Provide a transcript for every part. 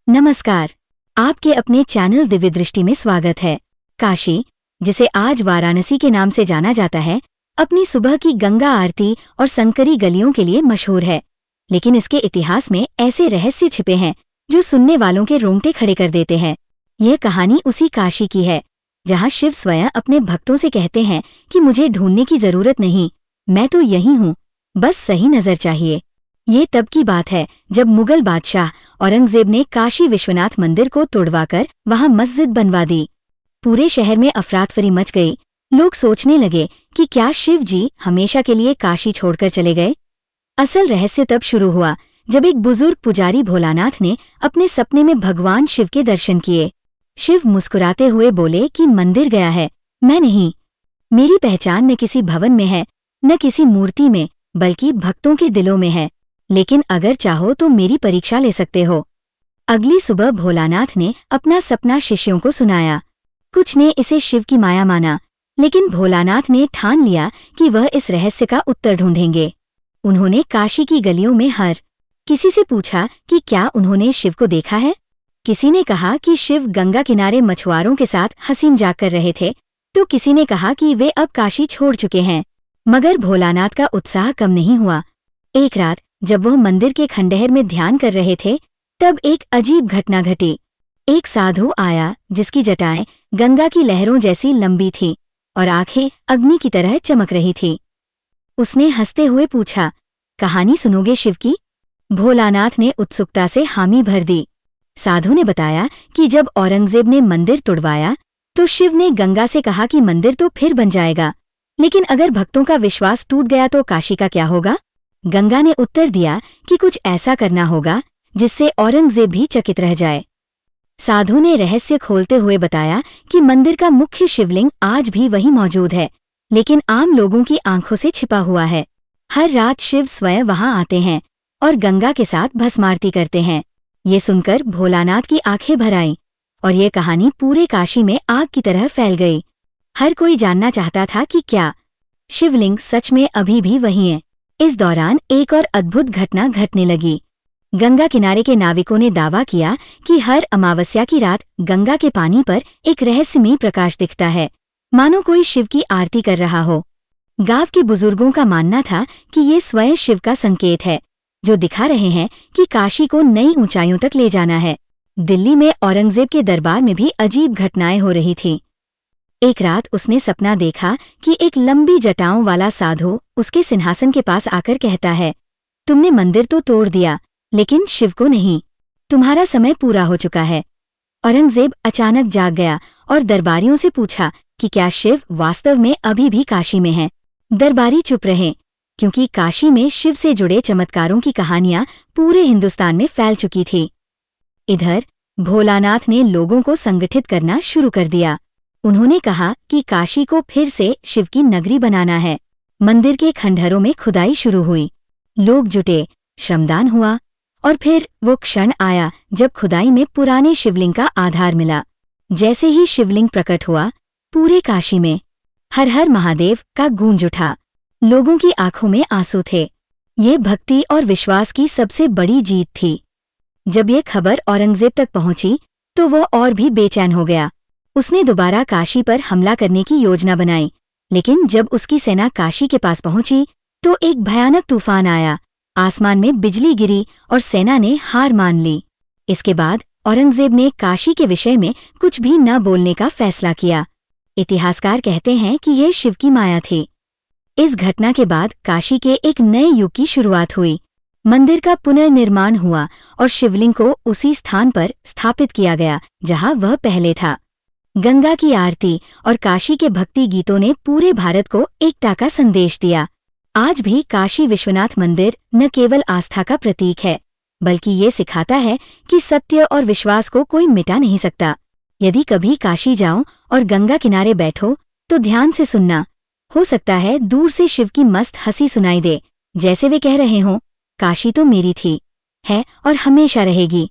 नमस्कार। आपके अपने चैनल दिव्य दृष्टि में स्वागत है। काशी, जिसे आज वाराणसी के नाम से जाना जाता है, अपनी सुबह की गंगा आरती और संकरी गलियों के लिए मशहूर है। लेकिन इसके इतिहास में ऐसे रहस्य छिपे हैं जो सुनने वालों के रोंगटे खड़े कर देते हैं। यह कहानी उसी काशी की है जहां शिव स्वयं अपने भक्तों से कहते हैं कि मुझे ढूंढने की जरूरत नहीं, मैं तो यही हूँ, बस सही नजर चाहिए। ये तब की बात है जब मुगल बादशाह औरंगजेब ने काशी विश्वनाथ मंदिर को तोड़वाकर वहां मस्जिद बनवा दी। पूरे शहर में अफरातफरी मच गई। लोग सोचने लगे कि क्या शिव जी हमेशा के लिए काशी छोड़कर चले गए। असल रहस्य तब शुरू हुआ जब एक बुजुर्ग पुजारी भोलानाथ ने अपने सपने में भगवान शिव के दर्शन किए। शिव मुस्कुराते हुए बोले कि मंदिर गया है, मैं नहीं। मेरी पहचान न किसी भवन में है, न किसी मूर्ति में, बल्कि भक्तों के दिलों में है। लेकिन अगर चाहो तो मेरी परीक्षा ले सकते हो। अगली सुबह भोलानाथ ने अपना सपना शिष्यों को सुनाया। कुछ ने इसे शिव की माया माना, लेकिन भोलानाथ ने ठान लिया कि वह इस रहस्य का उत्तर ढूंढेंगे। उन्होंने काशी की गलियों में हर किसी से पूछा कि क्या उन्होंने शिव को देखा है। किसी ने कहा कि शिव गंगा किनारे मछुआरों के साथ हंसी मजाक कर रहे थे, तो किसी ने कहा कि वे अब काशी छोड़ चुके हैं। मगर भोलानाथ का उत्साह कम नहीं हुआ। एक रात जब वह मंदिर के खंडहर में ध्यान कर रहे थे, तब एक अजीब घटना घटी। एक साधु आया जिसकी जटाएं गंगा की लहरों जैसी लंबी थीं और आंखें अग्नि की तरह चमक रही थी। उसने हंसते हुए पूछा, कहानी सुनोगे शिव की? भोलानाथ ने उत्सुकता से हामी भर दी। साधु ने बताया कि जब औरंगजेब ने मंदिर तोड़वाया तो शिव ने गंगा से कहा कि मंदिर तो फिर बन जाएगा, लेकिन अगर भक्तों का विश्वास टूट गया तो काशी का क्या होगा? गंगा ने उत्तर दिया कि कुछ ऐसा करना होगा जिससे औरंगजेब भी चकित रह जाए। साधु ने रहस्य खोलते हुए बताया कि मंदिर का मुख्य शिवलिंग आज भी वहीं मौजूद है, लेकिन आम लोगों की आंखों से छिपा हुआ है। हर रात शिव स्वयं वहां आते हैं और गंगा के साथ भस्म आरती करते हैं। ये सुनकर भोलानाथ की आंखें भर आईं और ये कहानी पूरे काशी में आग की तरह फैल गई। हर कोई जानना चाहता था कि क्या शिवलिंग सच में अभी भी वहीं है। इस दौरान एक और अद्भुत घटना घटने लगी। गंगा किनारे के नाविकों ने दावा किया कि हर अमावस्या की रात गंगा के पानी पर एक रहस्यमयी प्रकाश दिखता है, मानो कोई शिव की आरती कर रहा हो। गांव के बुजुर्गों का मानना था कि ये स्वयं शिव का संकेत है, जो दिखा रहे हैं कि काशी को नई ऊंचाइयों तक ले जाना है। दिल्ली में औरंगजेब के दरबार में भी अजीब घटनाएं हो रही थीं। एक रात उसने सपना देखा कि एक लंबी जटाओं वाला साधु उसके सिंहासन के पास आकर कहता है, तुमने मंदिर तो तोड़ दिया, लेकिन शिव को नहीं। तुम्हारा समय पूरा हो चुका है। औरंगजेब अचानक जाग गया और दरबारियों से पूछा कि क्या शिव वास्तव में अभी भी काशी में है। दरबारी चुप रहे, क्योंकि काशी में शिव से जुड़े चमत्कारों की कहानियां पूरे हिंदुस्तान में फैल चुकी थी। इधर भोलानाथ ने लोगों को संगठित करना शुरू कर दिया। उन्होंने कहा कि काशी को फिर से शिव की नगरी बनाना है। मंदिर के खंडहरों में खुदाई शुरू हुई। लोग जुटे, श्रमदान हुआ और फिर वो क्षण आया जब खुदाई में पुराने शिवलिंग का आधार मिला। जैसे ही शिवलिंग प्रकट हुआ, पूरे काशी में हर हर महादेव का गूंज उठा। लोगों की आंखों में आंसू थे। ये भक्ति और विश्वास की सबसे बड़ी जीत थी। जब ये खबर औरंगजेब तक पहुंची तो वो और भी बेचैन हो गया। उसने दोबारा काशी पर हमला करने की योजना बनाई, लेकिन जब उसकी सेना काशी के पास पहुंची तो एक भयानक तूफान आया। आसमान में बिजली गिरी और सेना ने हार मान ली। इसके बाद औरंगजेब ने काशी के विषय में कुछ भी न बोलने का फैसला किया। इतिहासकार कहते हैं कि यह शिव की माया थी। इस घटना के बाद काशी के एक नए युग की शुरुआत हुई। मंदिर का पुनर्निर्माण हुआ और शिवलिंग को उसी स्थान पर स्थापित किया गया जहां वह पहले था। गंगा की आरती और काशी के भक्ति गीतों ने पूरे भारत को एकता का संदेश दिया। आज भी काशी विश्वनाथ मंदिर न केवल आस्था का प्रतीक है, बल्कि ये सिखाता है कि सत्य और विश्वास को कोई मिटा नहीं सकता। यदि कभी काशी जाओ और गंगा किनारे बैठो तो ध्यान से सुनना। हो सकता है दूर से शिव की मस्त हंसी सुनाई दे, जैसे वे कह रहे हों, काशी तो मेरी थी, है और हमेशा रहेगी।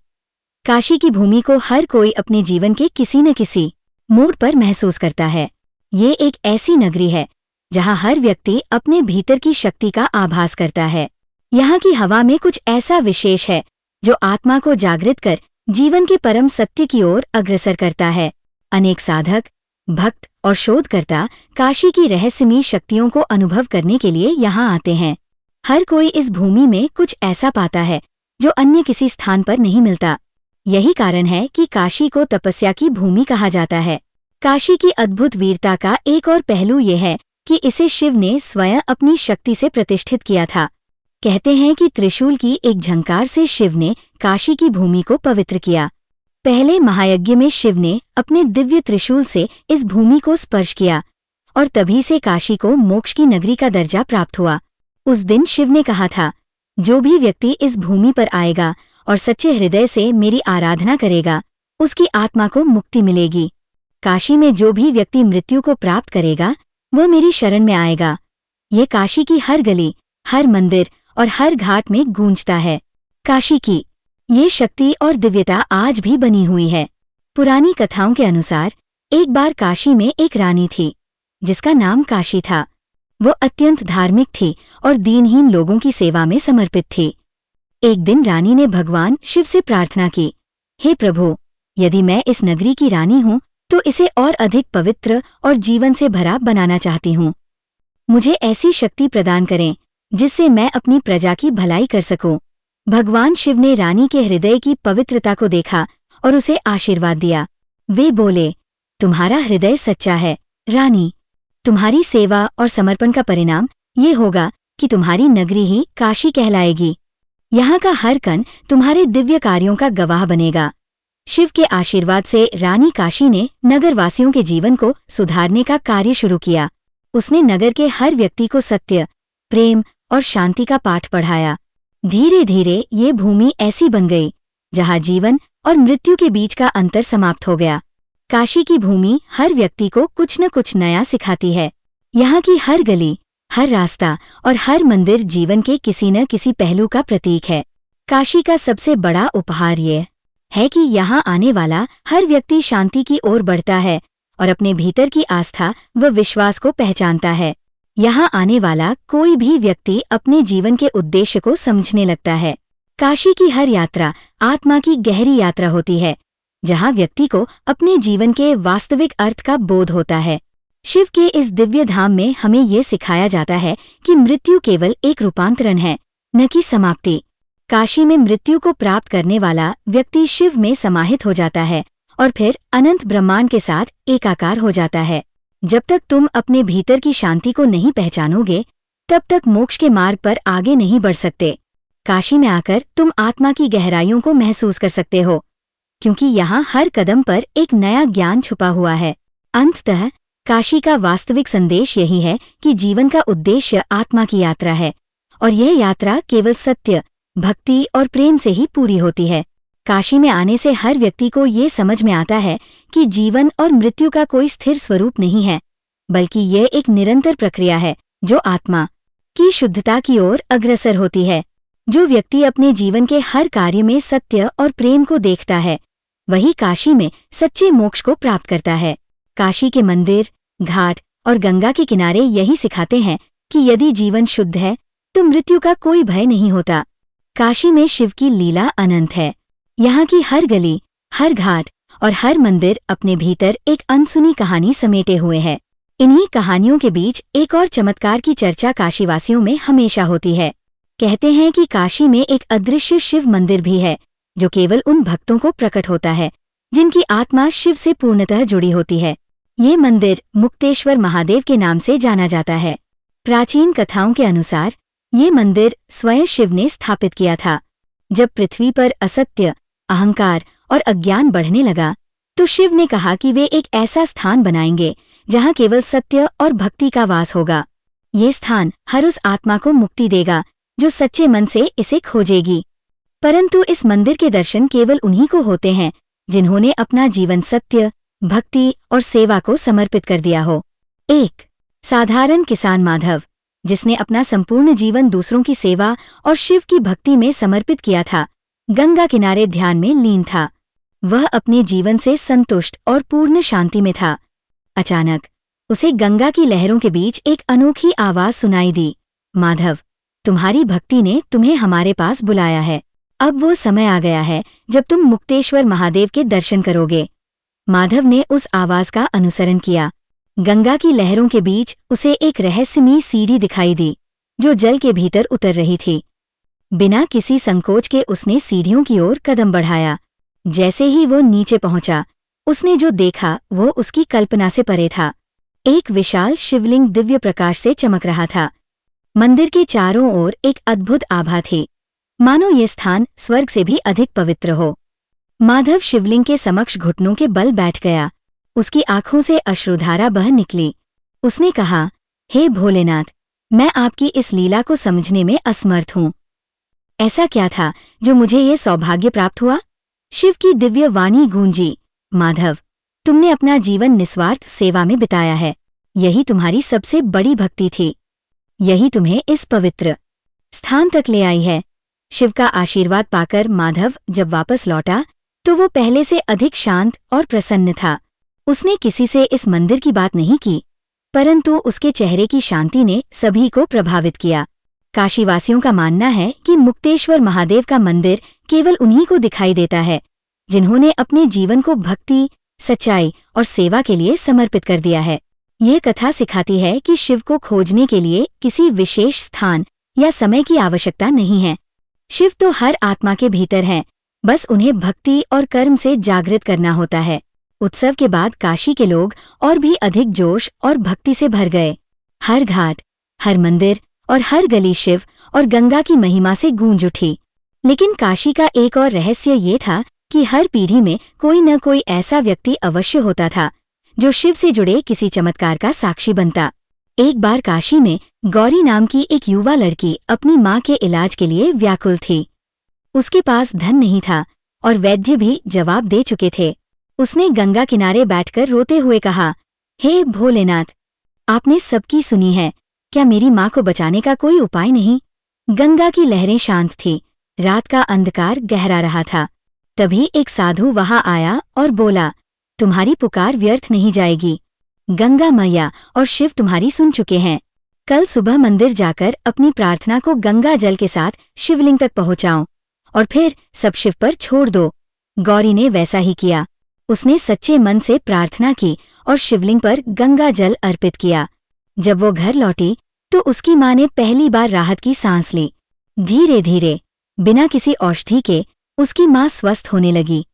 काशी की भूमि को हर कोई अपने जीवन के किसी न किसी मोड़ पर महसूस करता है। ये एक ऐसी नगरी है जहां हर व्यक्ति अपने भीतर की शक्ति का आभास करता है। यहाँ की हवा में कुछ ऐसा विशेष है जो आत्मा को जागृत कर जीवन के परम सत्य की ओर अग्रसर करता है। अनेक साधक, भक्त और शोधकर्ता काशी की रहस्यमयी शक्तियों को अनुभव करने के लिए यहाँ आते हैं। हर कोई इस भूमि में कुछ ऐसा पाता है जो अन्य किसी स्थान पर नहीं मिलता। यही कारण है कि काशी को तपस्या की भूमि कहा जाता है। काशी की अद्भुत वीरता का एक और पहलू यह है कि इसे शिव ने स्वयं अपनी शक्ति से प्रतिष्ठित किया था। कहते हैं कि त्रिशूल की एक झंकार से शिव ने काशी की भूमि को पवित्र किया। पहले महायज्ञ में शिव ने अपने दिव्य त्रिशूल से इस भूमि को स्पर्श किया और तभी से काशी को मोक्ष की नगरी का दर्जा प्राप्त हुआ। उस दिन शिव ने कहा था, जो भी व्यक्ति इस भूमि पर आएगा और सच्चे हृदय से मेरी आराधना करेगा, उसकी आत्मा को मुक्ति मिलेगी। काशी में जो भी व्यक्ति मृत्यु को प्राप्त करेगा, वह मेरी शरण में आएगा। ये काशी की हर गली, हर मंदिर और हर घाट में गूंजता है। काशी की ये शक्ति और दिव्यता आज भी बनी हुई है। पुरानी कथाओं के अनुसार एक बार काशी में एक रानी थी जिसका नाम काशी था। वो अत्यंत धार्मिक थी और दीनहीन लोगों की सेवा में समर्पित थी। एक दिन रानी ने भगवान शिव से प्रार्थना की, हे प्रभु, यदि मैं इस नगरी की रानी हूँ तो इसे और अधिक पवित्र और जीवन से भरा बनाना चाहती हूँ। मुझे ऐसी शक्ति प्रदान करें जिससे मैं अपनी प्रजा की भलाई कर सकूं। भगवान शिव ने रानी के हृदय की पवित्रता को देखा और उसे आशीर्वाद दिया। वे बोले, तुम्हारा हृदय सच्चा है रानी। तुम्हारी सेवा और समर्पण का परिणाम ये होगा कि तुम्हारी नगरी ही काशी कहलाएगी। यहाँ का हर कण तुम्हारे दिव्य कार्यों का गवाह बनेगा। शिव के आशीर्वाद से रानी काशी ने नगरवासियों के जीवन को सुधारने का कार्य शुरू किया। उसने नगर के हर व्यक्ति को सत्य, प्रेम और शांति का पाठ पढ़ाया। धीरे धीरे ये भूमि ऐसी बन गई जहाँ जीवन और मृत्यु के बीच का अंतर समाप्त हो गया। काशी की भूमि हर व्यक्ति को कुछ न कुछ नया सिखाती है। यहाँ की हर गली, हर रास्ता और हर मंदिर जीवन के किसी न किसी पहलू का प्रतीक है। काशी का सबसे बड़ा उपहार ये है कि यहाँ आने वाला हर व्यक्ति शांति की ओर बढ़ता है और अपने भीतर की आस्था व विश्वास को पहचानता है। यहाँ आने वाला कोई भी व्यक्ति अपने जीवन के उद्देश्य को समझने लगता है। काशी की हर यात्रा आत्मा की गहरी यात्रा होती है, जहाँ व्यक्ति को अपने जीवन के वास्तविक अर्थ का बोध होता है। शिव के इस दिव्य धाम में हमें ये सिखाया जाता है कि मृत्यु केवल एक रूपांतरण है, न कि समाप्ति। काशी में मृत्यु को प्राप्त करने वाला व्यक्ति शिव में समाहित हो जाता है और फिर अनंत ब्रह्मांड के साथ एकाकार हो जाता है। जब तक तुम अपने भीतर की शांति को नहीं पहचानोगे, तब तक मोक्ष के मार्ग पर आगे नहीं बढ़ सकते। काशी में आकर तुम आत्मा की गहराइयों को महसूस कर सकते हो, क्योंकि यहाँ हर कदम पर एक नया ज्ञान छुपा हुआ है। अंततः काशी का वास्तविक संदेश यही है कि जीवन का उद्देश्य आत्मा की यात्रा है और यह यात्रा केवल सत्य, भक्ति और प्रेम से ही पूरी होती है। काशी में आने से हर व्यक्ति को ये समझ में आता है कि जीवन और मृत्यु का कोई स्थिर स्वरूप नहीं है, बल्कि यह एक निरंतर प्रक्रिया है जो आत्मा की शुद्धता की ओर अग्रसर होती है। जो व्यक्ति अपने जीवन के हर कार्य में सत्य और प्रेम को देखता है, वही काशी में सच्चे मोक्ष को प्राप्त करता है। काशी के मंदिर, घाट और गंगा के किनारे यही सिखाते हैं कि यदि जीवन शुद्ध है तो मृत्यु का कोई भय नहीं होता। काशी में शिव की लीला अनंत है। यहाँ की हर गली, हर घाट और हर मंदिर अपने भीतर एक अनसुनी कहानी समेटे हुए है। इन्हीं कहानियों के बीच एक और चमत्कार की चर्चा काशीवासियों में हमेशा होती है। कहते हैं कि काशी में एक अदृश्य शिव मंदिर भी है जो केवल उन भक्तों को प्रकट होता है जिनकी आत्मा शिव से पूर्णतः जुड़ी होती है। ये मंदिर मुक्तेश्वर महादेव के नाम से जाना जाता है। प्राचीन कथाओं के अनुसार ये मंदिर स्वयं शिव ने स्थापित किया था। जब पृथ्वी पर असत्य, अहंकार और अज्ञान बढ़ने लगा तो शिव ने कहा कि वे एक ऐसा स्थान बनाएंगे जहां केवल सत्य और भक्ति का वास होगा। ये स्थान हर उस आत्मा को मुक्ति देगा जो सच्चे मन से इसे खोजेगी। परंतु इस मंदिर के दर्शन केवल उन्हीं को होते हैं जिन्होंने अपना जीवन सत्य, भक्ति और सेवा को समर्पित कर दिया हो। एक साधारण किसान माधव, जिसने अपना संपूर्ण जीवन दूसरों की सेवा और शिव की भक्ति में समर्पित किया था, गंगा किनारे ध्यान में लीन था। वह अपने जीवन से संतुष्ट और पूर्ण शांति में था। अचानक उसे गंगा की लहरों के बीच एक अनोखी आवाज सुनाई दी, माधव, तुम्हारी भक्ति ने तुम्हें हमारे पास बुलाया है। अब वो समय आ गया है जब तुम मुक्तेश्वर महादेव के दर्शन करोगे। माधव ने उस आवाज का अनुसरण किया। गंगा की लहरों के बीच उसे एक रहस्यमयी सीढ़ी दिखाई दी, जो जल के भीतर उतर रही थी। बिना किसी संकोच के उसने सीढ़ियों की ओर कदम बढ़ाया। जैसे ही वो नीचे पहुंचा, उसने जो देखा वो उसकी कल्पना से परे था। एक विशाल शिवलिंग दिव्य प्रकाश से चमक रहा था। मंदिर के चारों ओर एक अद्भुत आभा थी, मानो ये स्थान स्वर्ग से भी अधिक पवित्र हो। माधव शिवलिंग के समक्ष घुटनों के बल बैठ गया। उसकी आंखों से अश्रुधारा बह निकली। उसने कहा, हे भोलेनाथ, मैं आपकी इस लीला को समझने में असमर्थ हूं। ऐसा क्या था जो मुझे ये सौभाग्य प्राप्त हुआ? शिव की दिव्य वाणी गूंजी, माधव, तुमने अपना जीवन निस्वार्थ सेवा में बिताया है। यही तुम्हारी सबसे बड़ी भक्ति थी। यही तुम्हें इस पवित्र स्थान तक ले आई है। शिव का आशीर्वाद पाकर माधव जब वापस लौटा तो वो पहले से अधिक शांत और प्रसन्न था। उसने किसी से इस मंदिर की बात नहीं की, परंतु उसके चेहरे की शांति ने सभी को प्रभावित किया। काशीवासियों का मानना है कि मुक्तेश्वर महादेव का मंदिर केवल उन्हीं को दिखाई देता है जिन्होंने अपने जीवन को भक्ति, सच्चाई और सेवा के लिए समर्पित कर दिया है। ये कथा सिखाती है कि शिव को खोजने के लिए किसी विशेष स्थान या समय की आवश्यकता नहीं है। शिव तो हर आत्मा के भीतर है, बस उन्हें भक्ति और कर्म से जागृत करना होता है। उत्सव के बाद काशी के लोग और भी अधिक जोश और भक्ति से भर गए। हर घाट, हर मंदिर और हर गली शिव और गंगा की महिमा से गूंज उठी। लेकिन काशी का एक और रहस्य ये था कि हर पीढ़ी में कोई न कोई ऐसा व्यक्ति अवश्य होता था जो शिव से जुड़े किसी चमत्कार का साक्षी बनता। एक बार काशी में गौरी नाम की एक युवा लड़की अपनी माँ के इलाज के लिए व्याकुल थी। उसके पास धन नहीं था और वैद्य भी जवाब दे चुके थे। उसने गंगा किनारे बैठकर रोते हुए कहा, हे भोलेनाथ, आपने सबकी सुनी है, क्या मेरी माँ को बचाने का कोई उपाय नहीं? गंगा की लहरें शांत थी, रात का अंधकार गहरा रहा था। तभी एक साधु वहां आया और बोला, तुम्हारी पुकार व्यर्थ नहीं जाएगी। गंगा मैया और शिव तुम्हारी सुन चुके हैं। कल सुबह मंदिर जाकर अपनी प्रार्थना को गंगा जल के साथ शिवलिंग तक पहुंचाओ और फिर सब शिव पर छोड़ दो। गौरी ने वैसा ही किया। उसने सच्चे मन से प्रार्थना की और शिवलिंग पर गंगा जल अर्पित किया। जब वो घर लौटी तो उसकी माँ ने पहली बार राहत की सांस ली। धीरे धीरे, बिना किसी औषधि के, उसकी माँ स्वस्थ होने लगी।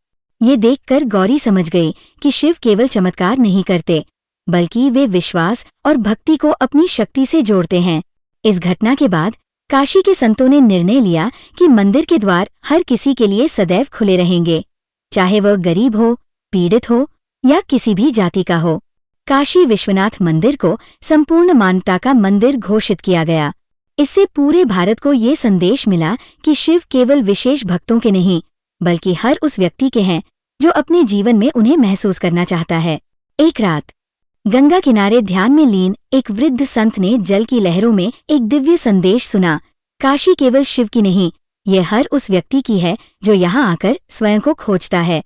ये देखकर गौरी समझ गई कि शिव केवल चमत्कार नहीं करते, बल्कि वे विश्वास और भक्ति को अपनी शक्ति से जोड़ते हैं। इस घटना के बाद काशी के संतों ने निर्णय लिया कि मंदिर के द्वार हर किसी के लिए सदैव खुले रहेंगे, चाहे वह गरीब हो, पीड़ित हो या किसी भी जाति का हो। काशी विश्वनाथ मंदिर को संपूर्ण मानवता का मंदिर घोषित किया गया। इससे पूरे भारत को ये संदेश मिला कि शिव केवल विशेष भक्तों के नहीं, बल्कि हर उस व्यक्ति के हैं जो अपने जीवन में उन्हें महसूस करना चाहता है। एक रात गंगा किनारे ध्यान में लीन एक वृद्ध संत ने जल की लहरों में एक दिव्य संदेश सुना। काशी केवल शिव की नहीं, ये हर उस व्यक्ति की है जो यहाँ आकर स्वयं को खोजता है।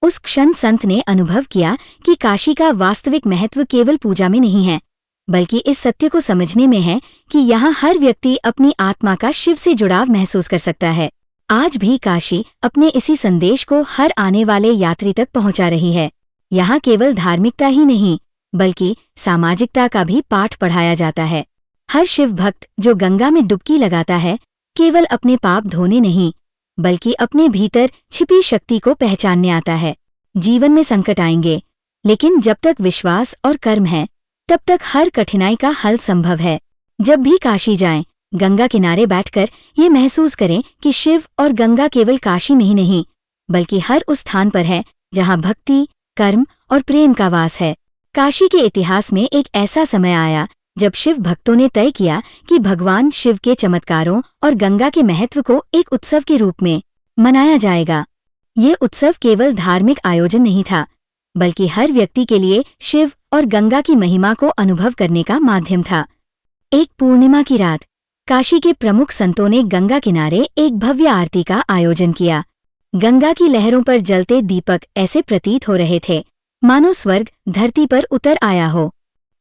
उस क्षण संत ने अनुभव किया कि काशी का वास्तविक महत्व केवल पूजा में नहीं है, बल्कि इस सत्य को समझने में है कि यहाँ हर व्यक्ति अपनी आत्मा का शिव से जुड़ाव महसूस कर सकता है। आज भी काशी अपने इसी संदेश को हर आने वाले यात्री तक पहुंचा रही है। यहाँ केवल धार्मिकता ही नहीं, बल्कि सामाजिकता का भी पाठ पढ़ाया जाता है। हर शिव भक्त जो गंगा में डुबकी लगाता है, केवल अपने पाप धोने नहीं, बल्कि अपने भीतर छिपी शक्ति को पहचानने आता है। जीवन में संकट आएंगे, लेकिन जब तक विश्वास और कर्म है, तब तक हर कठिनाई का हल संभव है। जब भी काशी जाएं, गंगा किनारे बैठकर ये महसूस करें कि शिव और गंगा केवल काशी में ही नहीं, बल्कि हर उस स्थान पर है जहाँ भक्ति, कर्म और प्रेम का वास है। काशी के इतिहास में एक ऐसा समय आया जब शिव भक्तों ने तय किया कि भगवान शिव के चमत्कारों और गंगा के महत्व को एक उत्सव के रूप में मनाया जाएगा। ये उत्सव केवल धार्मिक आयोजन नहीं था, बल्कि हर व्यक्ति के लिए शिव और गंगा की महिमा को अनुभव करने का माध्यम था। एक पूर्णिमा की रात काशी के प्रमुख संतों ने गंगा किनारे एक भव्य आरती का आयोजन किया। गंगा की लहरों पर जलते दीपक ऐसे प्रतीत हो रहे थे मानो स्वर्ग धरती पर उतर आया हो।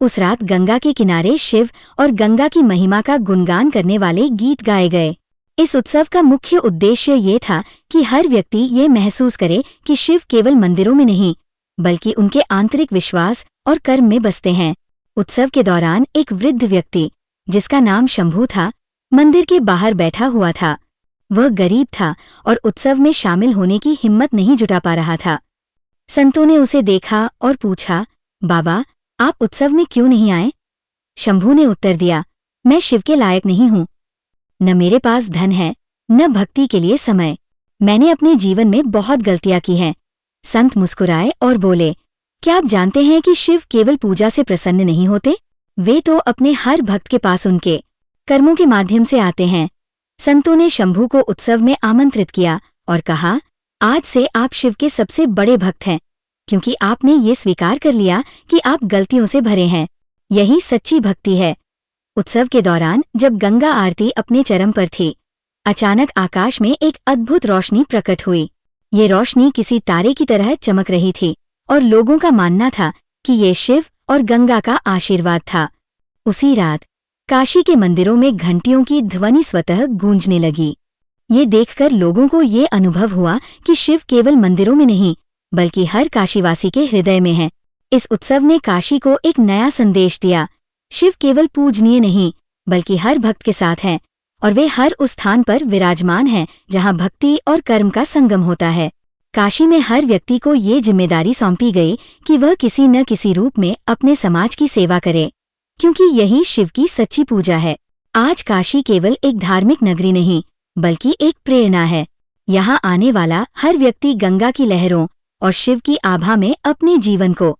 उस रात गंगा के किनारे शिव और गंगा की महिमा का गुणगान करने वाले गीत गाए गए। इस उत्सव का मुख्य उद्देश्य ये था कि हर व्यक्ति ये महसूस करे कि शिव केवल मंदिरों में नहीं, बल्कि उनके आंतरिक विश्वास और कर्म में बसते हैं। उत्सव के दौरान एक वृद्ध व्यक्ति, जिसका नाम शंभू था, मंदिर के बाहर बैठा हुआ था। वह गरीब था और उत्सव में शामिल होने की हिम्मत नहीं जुटा पा रहा था। संतों ने उसे देखा और पूछा, बाबा, आप उत्सव में क्यों नहीं आए? शंभू ने उत्तर दिया, मैं शिव के लायक नहीं हूं। न मेरे पास धन है, न भक्ति के लिए समय। मैंने अपने जीवन में बहुत गलतियां की हैं। संत मुस्कुराए और बोले, क्या आप जानते हैं कि शिव केवल पूजा से प्रसन्न नहीं होते? वे तो अपने हर भक्त के पास उनके कर्मों के माध्यम से आते हैं। संतों ने शंभू को उत्सव में आमंत्रित किया और कहा, आज से आप शिव के सबसे बड़े भक्त हैं, क्योंकि आपने ये स्वीकार कर लिया कि आप गलतियों से भरे हैं। यही सच्ची भक्ति है। उत्सव के दौरान जब गंगा आरती अपने चरम पर थी, अचानक आकाश में एक अद्भुत रोशनी प्रकट हुई। ये रोशनी किसी तारे की तरह चमक रही थी और लोगों का मानना था कि ये शिव और गंगा का आशीर्वाद था। उसी रात काशी के मंदिरों में घंटियों की ध्वनि स्वतः गूंजने लगी। ये देखकर लोगों को ये अनुभव हुआ कि शिव केवल मंदिरों में नहीं, बल्कि हर काशीवासी के हृदय में है। इस उत्सव ने काशी को एक नया संदेश दिया। शिव केवल पूजनीय नहीं, बल्कि हर भक्त के साथ है, और वे हर उस स्थान पर विराजमान हैं जहां भक्ति और कर्म का संगम होता है। काशी में हर व्यक्ति को ये जिम्मेदारी सौंपी गई कि वह किसी न किसी रूप में अपने समाज की सेवा करे, क्योंकि यही शिव की सच्ची पूजा है। आज काशी केवल एक धार्मिक नगरी नहीं, बल्कि एक प्रेरणा है। यहाँ आने वाला हर व्यक्ति गंगा की लहरों और शिव की आभा में अपने जीवन को